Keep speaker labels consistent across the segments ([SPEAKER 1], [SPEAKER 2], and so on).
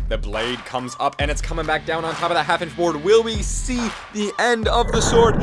[SPEAKER 1] The blade comes up and it's coming back down on top of that half-inch board. Will we see the end of the sword?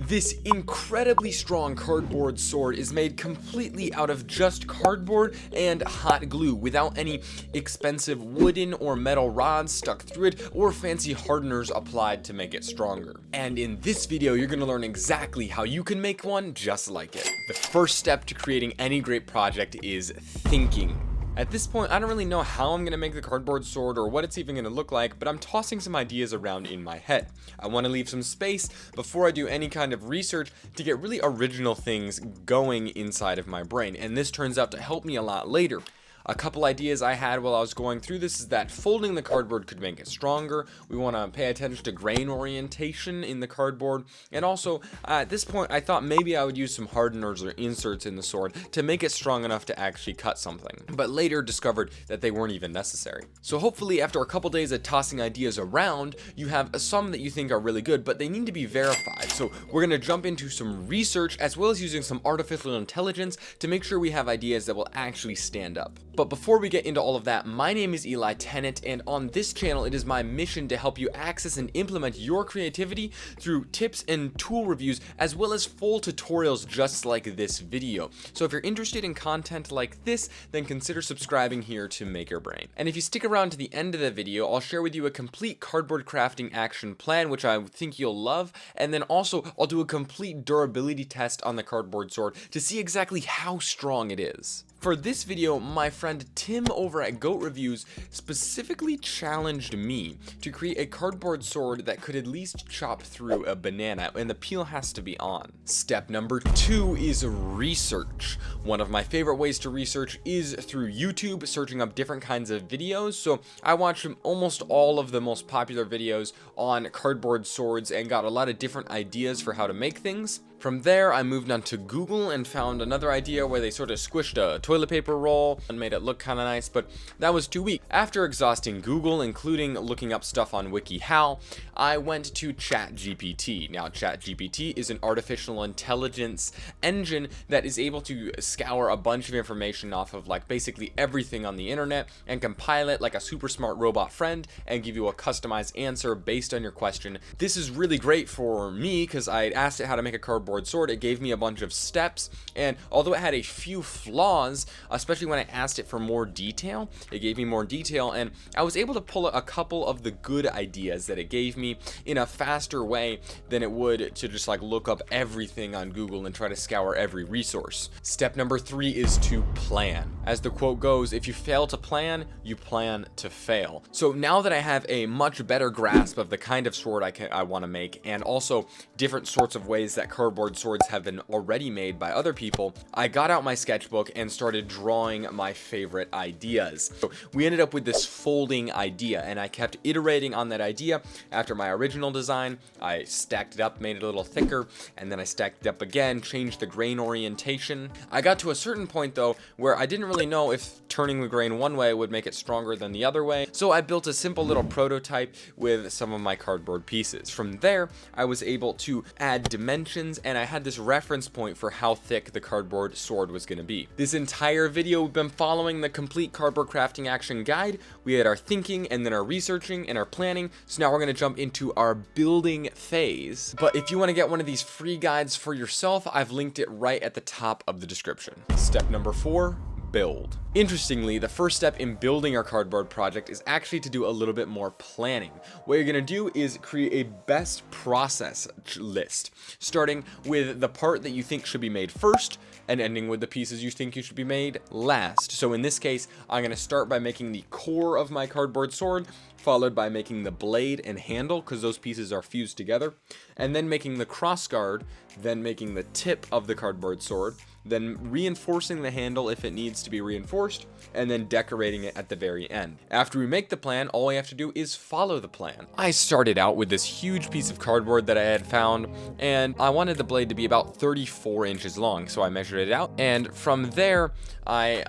[SPEAKER 1] This incredibly strong cardboard sword is made completely out of just cardboard and hot glue without any expensive wooden or metal rods stuck through it or fancy hardeners applied to make it stronger. And in this video, you're going to learn exactly how you can make one just like it. The first step to creating any great project is thinking. At this point, I don't really know how I'm going to make the cardboard sword or what it's even going to look like, but I'm tossing some ideas around in my head. I want to leave some space before I do any kind of research to get really original things going inside of my brain, and this turns out to help me a lot later. A couple ideas I had while I was going through this is that folding the cardboard could make it stronger. We want to pay attention to grain orientation in the cardboard. And also, at this point, I thought maybe I would use some hardeners or inserts in the sword to make it strong enough to actually cut something. But later discovered that they weren't even necessary. So hopefully, after a couple days of tossing ideas around, you have some that you think are really good, but they need to be verified. So we're going to jump into some research as well as using some artificial intelligence to make sure we have ideas that will actually stand up. But before we get into all of that, my name is Eli Tennant, and on this channel, it is my mission to help you access and implement your creativity through tips and tool reviews, as well as full tutorials just like this video. So if you're interested in content like this, then consider subscribing here to Make Your Brain. And if you stick around to the end of the video, I'll share with you a complete cardboard crafting action plan, which I think you'll love, and then also I'll do a complete durability test on the cardboard sword to see exactly how strong it is. For this video, my friend Tim over at Goat Reviews specifically challenged me to create a cardboard sword that could at least chop through a banana, and the peel has to be on. Step number 2 is research. One of my favorite ways to research is through YouTube, searching up different kinds of videos. So I watched almost all of the most popular videos on cardboard swords and got a lot of different ideas for how to make things. From there, I moved on to Google and found another idea where they sort of squished a toilet paper roll and made it look kind of nice, but that was too weak. After exhausting Google, including looking up stuff on WikiHow, I went to ChatGPT. Now, ChatGPT is an artificial intelligence engine that is able to scour a bunch of information off of like basically everything on the internet and compile it like a super smart robot friend and give you a customized answer based on your question. This is really great for me because I asked it how to make a cardboard sword. It gave me a bunch of steps, and although it had a few flaws, especially when I asked it for more detail, it gave me more detail, and I was able to pull a couple of the good ideas that it gave me in a faster way than it would to just like look up everything on Google and try to scour every resource. Step number 3 is to plan. As the quote goes, if you fail to plan, you plan to fail. So now that I have a much better grasp of the kind of sword I want to make, and also different sorts of ways that cardboard swords have been already made by other people, I got out my sketchbook and started drawing my favorite ideas. So we ended up with this folding idea, and I kept iterating on that idea. After my original design, I stacked it up, made it a little thicker, and then I stacked it up again, changed the grain orientation. I got to a certain point though where I didn't really know if turning the grain one way would make it stronger than the other way, so I built a simple little prototype with some of my cardboard pieces. From there, I was able to add dimensions, and I had this reference point for how thick the cardboard sword was going to be. This entire video, we've been following the complete cardboard crafting action guide. We had our thinking and then our researching and our planning. So now we're going to jump into our building phase. But if you want to get one of these free guides for yourself, I've linked it right at the top of the description. Step number 4. Build. Interestingly, the first step in building our cardboard project is actually to do a little bit more planning. What you're going to do is create a best process list, starting with the part that you think should be made first and ending with the pieces you think you should be made last. So in this case, I'm going to start by making the core of my cardboard sword, followed by making the blade and handle because those pieces are fused together, and then making the crossguard, then making the tip of the cardboard sword, then reinforcing the handle if it needs to be reinforced, and then decorating it at the very end. After we make the plan, all we have to do is follow the plan. I started out with this huge piece of cardboard that I had found, and I wanted the blade to be about 34 inches long, so I measured it out, and from there, I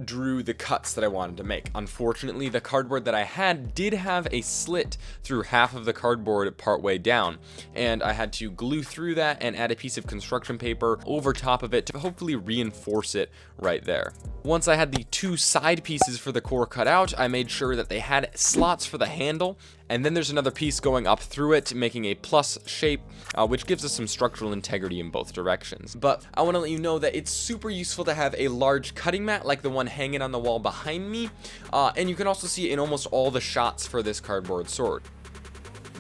[SPEAKER 1] drew the cuts that I wanted to make. Unfortunately, the cardboard that I had did have a slit through half of the cardboard partway down, and I had to glue through that and and add a piece of construction paper over top of it to hopefully reinforce it right there. Once I had the two side pieces for the core cut out, I made sure that they had slots for the handle, and then there's another piece going up through it, making a plus shape, which gives us some structural integrity in both directions. But I want to let you know that it's super useful to have a large cutting mat like the one hanging on the wall behind me, and you can also see it in almost all the shots for this cardboard sword.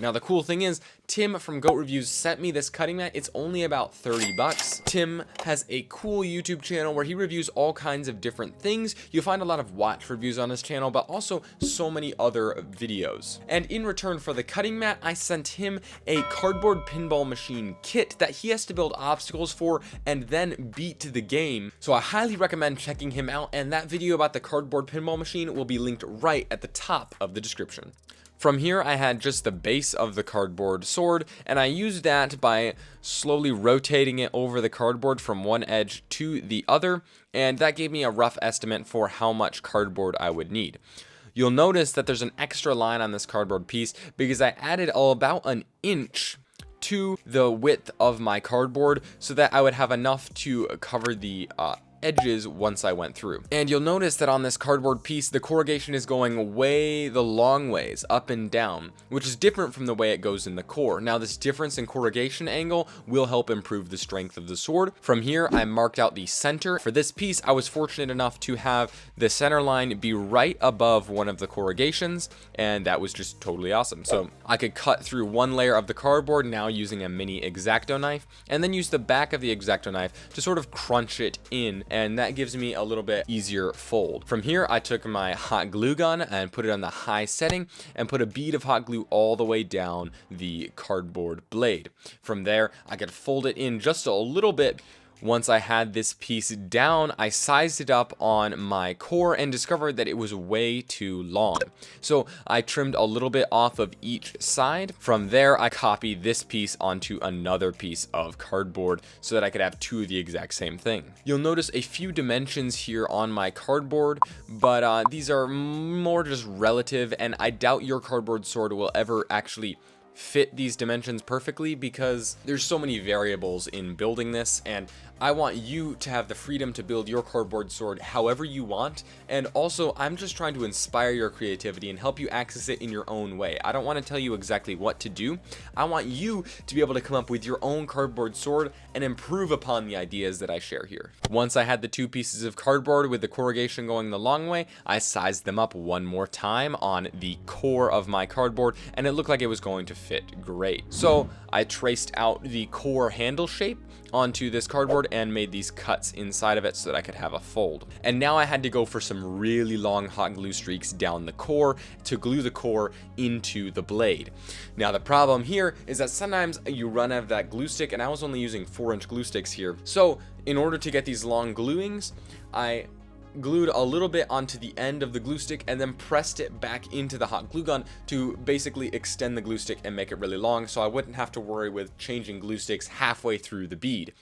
[SPEAKER 1] Now the cool thing is, Tim from Goat Reviews sent me this cutting mat. It's only about 30 bucks. Tim has a cool YouTube channel where he reviews all kinds of different things. You'll find a lot of watch reviews on his channel, but also so many other videos. And in return for the cutting mat, I sent him a cardboard pinball machine kit that he has to build obstacles for and then beat the game. So I highly recommend checking him out, and that video about the cardboard pinball machine will be linked right at the top of the description. From here, I had just the base of the cardboard sword, and I used that by slowly rotating it over the cardboard from one edge to the other, and that gave me a rough estimate for how much cardboard I would need. You'll notice that there's an extra line on this cardboard piece because I added about an inch to the width of my cardboard so that I would have enough to cover the edges once I went through. And you'll notice that on this cardboard piece, the corrugation is going way the long ways, up and down, which is different from the way it goes in the core. Now, this difference in corrugation angle will help improve the strength of the sword. From here, I marked out the center. For this piece, I was fortunate enough to have the center line be right above one of the corrugations, and that was just totally awesome. So I could cut through one layer of the cardboard now using a mini X-Acto knife, and then use the back of the X-Acto knife to sort of crunch it in, and that gives me a little bit easier fold. From here, I took my hot glue gun and put it on the high setting and put a bead of hot glue all the way down the cardboard blade. From there, I could fold it in just a little bit. Once I had this piece down, I sized it up on my core and discovered that it was way too long. So I trimmed a little bit off of each side. From there, I copied this piece onto another piece of cardboard so that I could have two of the exact same thing. You'll notice a few dimensions here on my cardboard, but these are more just relative, and I doubt your cardboard sword will ever actually fit these dimensions perfectly because there's so many variables in building this, and I want you to have the freedom to build your cardboard sword however you want. And also, I'm just trying to inspire your creativity and help you access it in your own way. I don't want to tell you exactly what to do. I want you to be able to come up with your own cardboard sword and improve upon the ideas that I share here. Once I had the two pieces of cardboard with the corrugation going the long way, I sized them up one more time on the core of my cardboard, and it looked like it was going to fit great. So I traced out the core handle shape onto this cardboard and made these cuts inside of it so that I could have a fold. And now I had to go for some really long hot glue streaks down the core to glue the core into the blade. Now the problem here is that sometimes you run out of that glue stick, and I was only using 4-inch glue sticks here. So in order to get these long gluings, I glued a little bit onto the end of the glue stick and then pressed it back into the hot glue gun to basically extend the glue stick and make it really long, so I wouldn't have to worry with changing glue sticks halfway through the bead.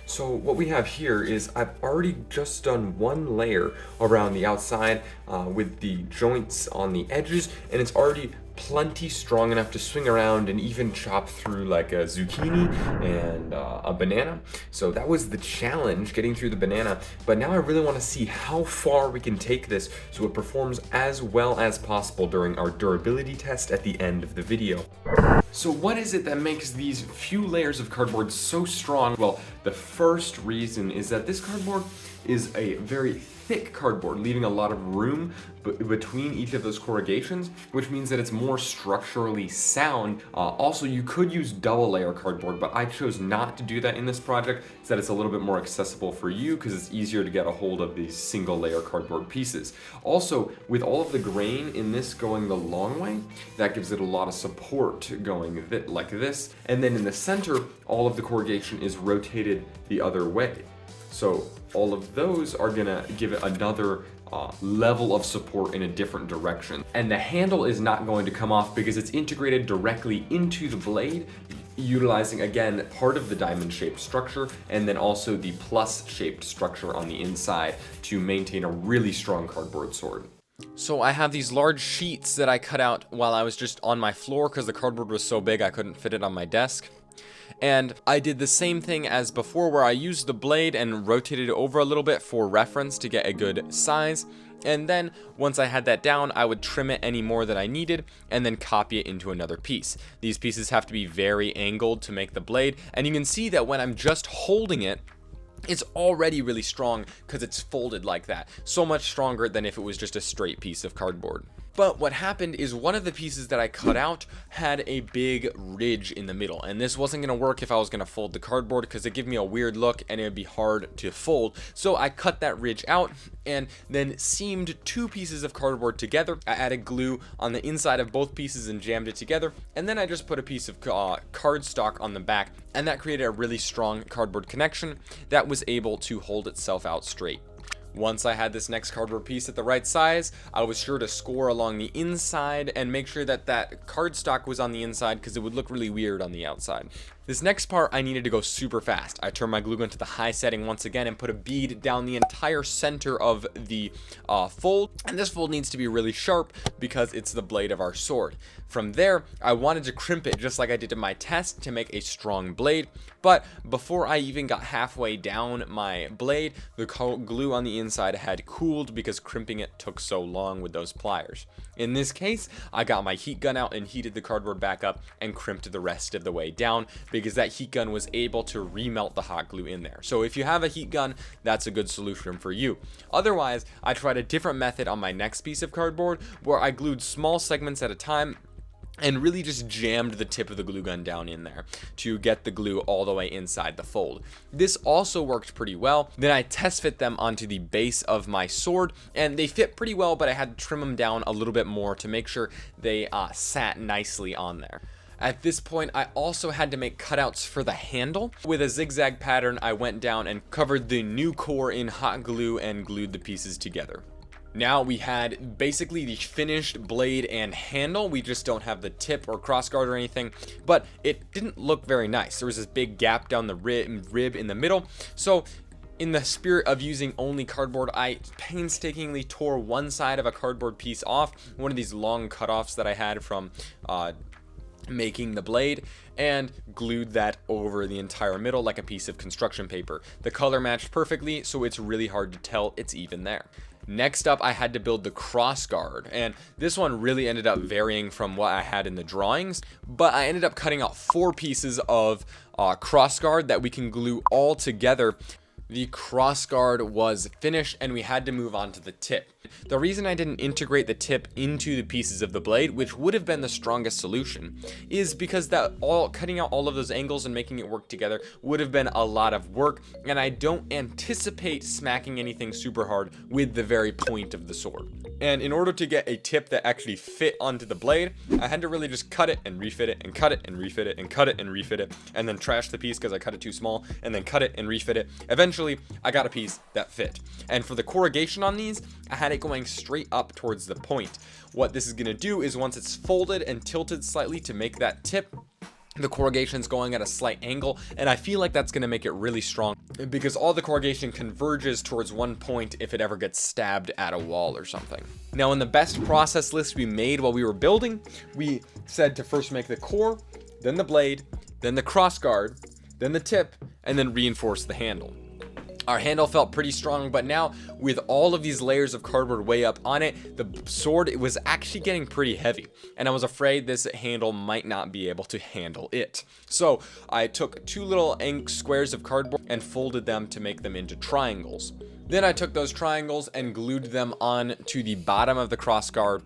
[SPEAKER 1] So what we have here is I've already just done one layer around the outside with the joints on the edges, and it's already plenty strong enough to swing around and even chop through like a zucchini and a banana. So that was the challenge, getting through the banana. But now I really want to see how far we can take this so it performs as well as possible during our durability test at the end of the video. So what is it that makes these few layers of cardboard so strong? Well, the first reason is that this cardboard is a very thick cardboard, leaving a lot of room between each of those corrugations, which means that it's more structurally sound. Also, you could use double layer cardboard, but I chose not to do that in this project so that it's a little bit more accessible for you because it's easier to get a hold of these single layer cardboard pieces. Also, with all of the grain in this going the long way, that gives it a lot of support going like this. And then in the center, all of the corrugation is rotated the other way. So all of those are gonna give it another level of support in a different direction. And the handle is not going to come off because it's integrated directly into the blade, utilizing again part of the diamond shaped structure and then also the plus shaped structure on the inside to maintain a really strong cardboard sword. So I have these large sheets that I cut out while I was just on my floor because the cardboard was so big I couldn't fit it on my desk. And I did the same thing as before, where I used the blade and rotated it over a little bit for reference to get a good size. And then once I had that down, I would trim it any more that I needed and then copy it into another piece. These pieces have to be very angled to make the blade, and you can see that when I'm just holding it, it's already really strong because it's folded like that. So much stronger than if it was just a straight piece of cardboard. But what happened is one of the pieces that I cut out had a big ridge in the middle, and this wasn't going to work if I was going to fold the cardboard because it gave me a weird look and it would be hard to fold. So I cut that ridge out and then seamed two pieces of cardboard together. I added glue on the inside of both pieces and jammed it together, and then I just put a piece of cardstock on the back, and that created a really strong cardboard connection that was able to hold itself out straight. Once I had this next cardboard piece at the right size, I was sure to score along the inside and make sure that that cardstock was on the inside because it would look really weird on the outside. This next part I needed to go super fast. I turned my glue gun to the high setting once again and put a bead down the entire center of the fold. And this fold needs to be really sharp because it's the blade of our sword. From there, I wanted to crimp it just like I did in my test to make a strong blade. But before I even got halfway down my blade, the glue on the inside had cooled because crimping it took so long with those pliers. In this case, I got my heat gun out and heated the cardboard back up and crimped the rest of the way down, because that heat gun was able to remelt the hot glue in there. So if you have a heat gun, that's a good solution for you. Otherwise, I tried a different method on my next piece of cardboard where I glued small segments at a time and really just jammed the tip of the glue gun down in there to get the glue all the way inside the fold. This also worked pretty well. Then I test fit them onto the base of my sword, and they fit pretty well, but I had to trim them down a little bit more to make sure they sat nicely on there. At this point, I also had to make cutouts for the handle. With a zigzag pattern, I went down and covered the new core in hot glue and glued the pieces together. Now we had basically the finished blade and handle. We just don't have the tip or crossguard or anything, but it didn't look very nice. There was this big gap down the rib in the middle. So in the spirit of using only cardboard, I painstakingly tore one side of a cardboard piece off, one of these long cutoffs that I had from making the blade, and glued that over the entire middle like a piece of construction paper. The color matched perfectly, so it's really hard to tell it's even there. Next up, I had to build the crossguard, and this one really ended up varying from what I had in the drawings, but I ended up cutting out 4 pieces of crossguard that we can glue all together. The crossguard was finished and we had to move on to the tip. The reason I didn't integrate the tip into the pieces of the blade, which would have been the strongest solution, is because cutting out all of those angles and making it work together would have been a lot of work, and I don't anticipate smacking anything super hard with the very point of the sword. And in order to get a tip that actually fit onto the blade, I had to really just cut it and refit it and cut it and refit it and cut it and refit it, and then trash the piece because I cut it too small, and then cut it and refit it. Eventually, I got a piece that fit. And for the corrugation on these, I had it going straight up towards the point. What this is going to do is once it's folded and tilted slightly to make that tip, the corrugation's going at a slight angle, and I feel like that's going to make it really strong because all the corrugation converges towards one point if it ever gets stabbed at a wall or something. Now, in the best process list we made while we were building, we said to first make the core, then the blade, then the crossguard, then the tip, and then reinforce the handle. Our handle felt pretty strong, but now with all of these layers of cardboard way up on it, the sword was actually getting pretty heavy, and I was afraid this handle might not be able to handle it. So I took 2 little squares of cardboard and folded them to make them into triangles. Then I took those triangles and glued them on to the bottom of the crossguard.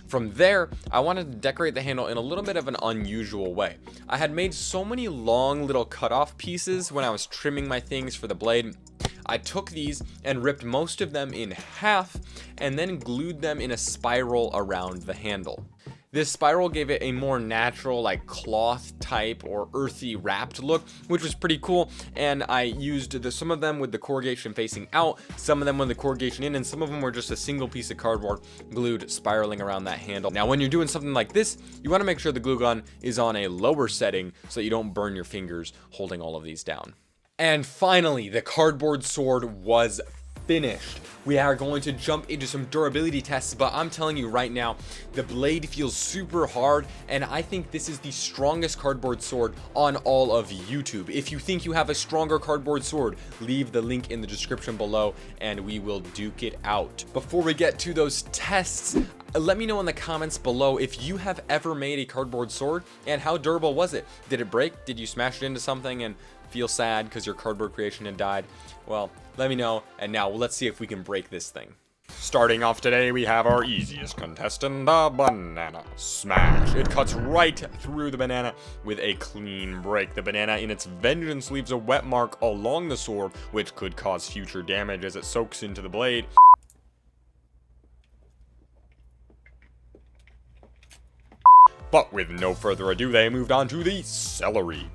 [SPEAKER 1] From there, I wanted to decorate the handle in a little bit of an unusual way. I had made so many long little cutoff pieces when I was trimming my things for the blade. I took these and ripped most of them in half and then glued them in a spiral around the handle. This spiral gave it a more natural, like cloth type or earthy wrapped look, which was pretty cool. And I used some of them with the corrugation facing out, some of them with the corrugation in, and some of them were just a single piece of cardboard glued spiraling around that handle. Now, when you're doing something like this, you want to make sure the glue gun is on a lower setting so that you don't burn your fingers holding all of these down. And finally, the cardboard sword was finished. We are going to jump into some durability tests, but I'm telling you right now, the blade feels super hard, and I think this is the strongest cardboard sword on all of YouTube. If you think you have a stronger cardboard sword, leave the link in the description below, and we will duke it out. Before we get to those tests, let me know in the comments below if you have ever made a cardboard sword, and how durable was it? Did it break? Did you smash it into something and feel sad because your cardboard creation had died? Well, let me know, and now let's see if we can break this thing. Starting off today, we have our easiest contestant, the banana smash. It cuts right through the banana with a clean break. The banana in its vengeance leaves a wet mark along the sword, which could cause future damage as it soaks into the blade. But with no further ado, they moved on to the celery.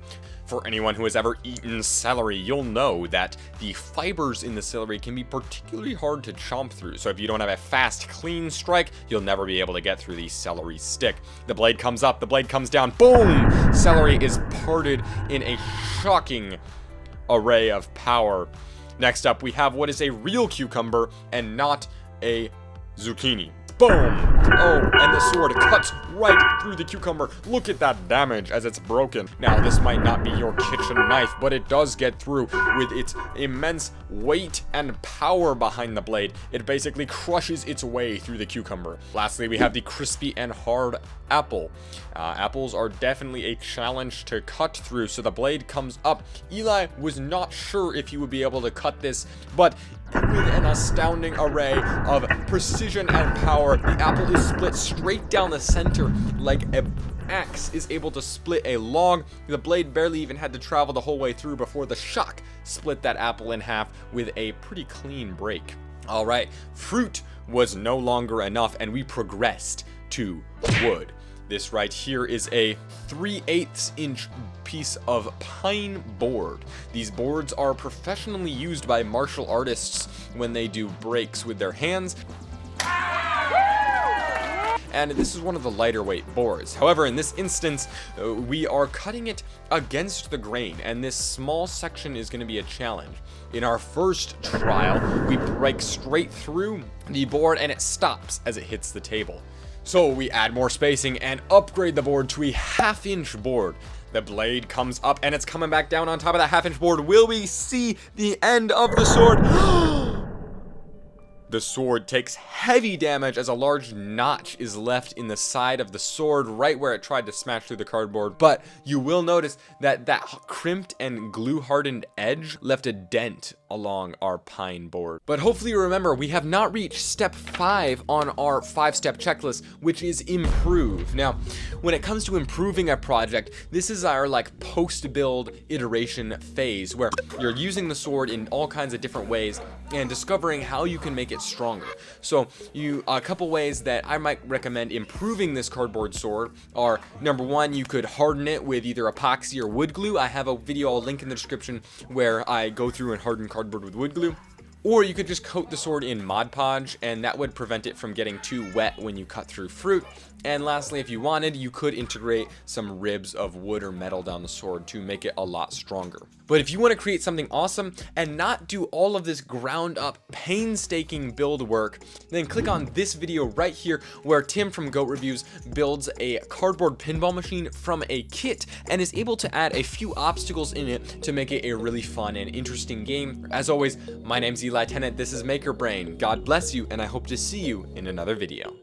[SPEAKER 1] For anyone who has ever eaten celery, you'll know that the fibers in the celery can be particularly hard to chomp through. So if you don't have a fast, clean strike, you'll never be able to get through the celery stick. The blade comes up, the blade comes down, boom! Celery is parted in a shocking array of power. Next up, we have what is a real cucumber and not a zucchini. Boom! Oh, and the sword cuts right through the cucumber. Look at that damage as it's broken. Now, this might not be your kitchen knife, but it does get through with its immense weight and power behind the blade. It basically crushes its way through the cucumber. Lastly, we have the crispy and hard apple. Apples are definitely a challenge to cut through, so the blade comes up. Eli was not sure if he would be able to cut this, but with an astounding array of precision and power, the apple is split straight down the center like an axe is able to split a log. The blade barely even had to travel the whole way through before the shock split that apple in half with a pretty clean break. All right, fruit was no longer enough, and we progressed to wood. This right here is a 3/8 inch piece of pine board. These boards are professionally used by martial artists when they do breaks with their hands. And this is one of the lighter weight boards. However, in this instance, we are cutting it against the grain, and this small section is going to be a challenge. In our first trial, we break straight through the board, and it stops as it hits the table. So we add more spacing and upgrade the board to a 1/2 inch board. The blade comes up and it's coming back down on top of that 1/2 inch board. Will we see the end of the sword? The sword takes heavy damage as a large notch is left in the side of the sword right where it tried to smash through the cardboard. But you will notice that that crimped and glue hardened edge left a dent along our pine board. But hopefully you remember, we have not reached step 5 on our 5-step checklist, which is improve. Now, when it comes to improving a project, this is our post-build iteration phase where you're using the sword in all kinds of different ways and discovering how you can make it stronger. So a couple ways that I might recommend improving this cardboard sword are, number 1, you could harden it with either epoxy or wood glue. I have a video I'll link in the description where I go through and harden cardboard with wood glue. Or you could just coat the sword in Montage, and that would prevent it from getting too wet when you cut through fruit. And lastly, if you wanted, you could integrate some ribs of wood or metal down the sword to make it a lot stronger. But if you want to create something awesome and not do all of this ground up, painstaking build work, then click on this video right here where Tim from Goat Reviews builds a cardboard pinball machine from a kit and is able to add a few obstacles in it to make it a really fun and interesting game. As always, my name's Eli Tennant, this is Maker Brain. God bless you, and I hope to see you in another video.